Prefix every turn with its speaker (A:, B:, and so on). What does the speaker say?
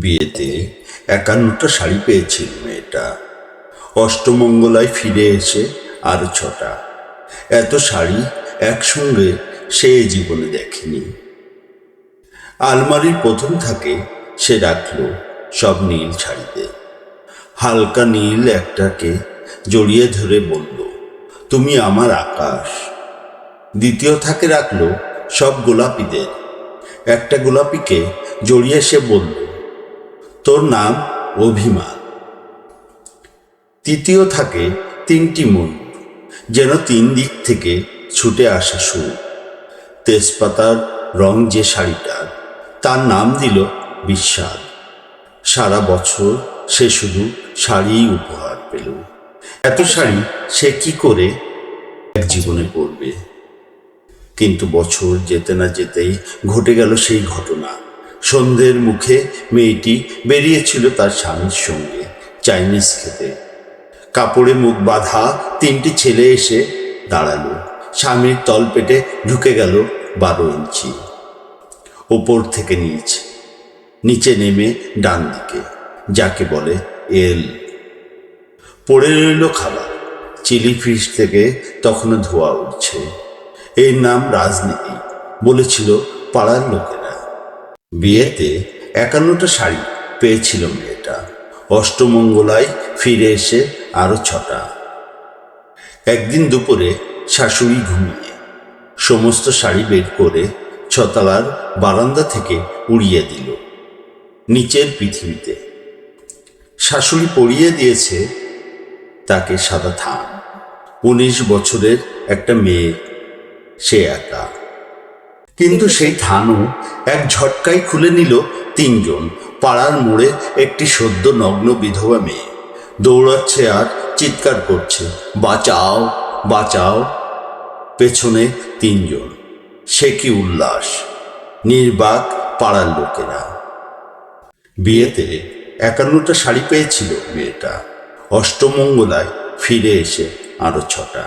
A: বিয়েতে ৫১টা শাড়ি পেয়েছিল মেয়েটা। অষ্টমঙ্গলায় ফিরে এসে আরো ৬টা। এত শাড়ি একসঙ্গে সে জীবনে দেখেনি। আলমারির প্রথম থাকে সে রাখলো সব নীল শাড়িতে। হালকা নীল একটাকে জড়িয়ে ধরে বলল, তুমি আমার আকাশ। দ্বিতীয় থাকে রাখলো সব গোলাপিদের। একটা গোলাপিকে জড়িয়ে সে বলল, তোর নাম অভিমান। তৃতীয় থাকে ৩টি ময়ূর, যেন ৩ দিক থেকে ছুটে আসা সুর। তেজপাতার রং যে শাড়িটার, তার নাম দিল বিস্বাদ। সারা বছর সে শুধু শাড়িই উপহার পেল। এত শাড়ি সে কি করে এক জীবনে পরবে? কিন্তু বছর যেতে না যেতেই ঘটে গেল সেই ঘটনা। সন্ধ্যের মুখে মেয়েটি বেরিয়েছিল তার স্বামীর সঙ্গে চাইনিজ খেতে। কাপড়ে মুখ বাঁধা ৩টি ছেলে এসে দাঁড়ালো। স্বামীর তলপেটে ঢুকে গেল ১২ ইঞ্চি। ওপর থেকে নিচে নেমে ডান দিকে, যাকে বলে এল। পড়ে রইল খাবার। চিলি ফিশ থেকে তখনও ধোয়া উঠছে। এর নাম রাজনীতি, বলেছিল পাড়ার লোকেরা। বিয়েতে ৫১টা শাড়ি পেয়েছিল মেয়েটা। অষ্টমঙ্গলায় ফিরে এসে আরো ৬টা। একদিন দুপুরে শাশুড়ি ঘুমিয়ে সমস্ত শাড়ি বের করে ৬তলার বারান্দা থেকে উড়িয়ে দিল নিচের পৃথিবীতে। শাশুড়ি পরিয়ে দিয়েছে তাকে সাদা থান। ১৯ বছরের একটা মেয়ে, সে একা। কিন্তু সেই থানও এক ঝটকায় খুলে নিল ৩ জন। পাড়ার মোড়ে একটি সদ্য নগ্ন বিধবা মেয়ে দৌড়াচ্ছে আর চিৎকার করছে, বাঁচাও বাঁচাও। পেছনে ৩ জন। সে কি উল্লাস! নির্বাক পাড়ার লোকেরা। বিয়েতে ৫১টা শাড়ি পেয়েছিল মেয়েটা। অষ্টমঙ্গলায় ফিরে এসে আরো ৬টা।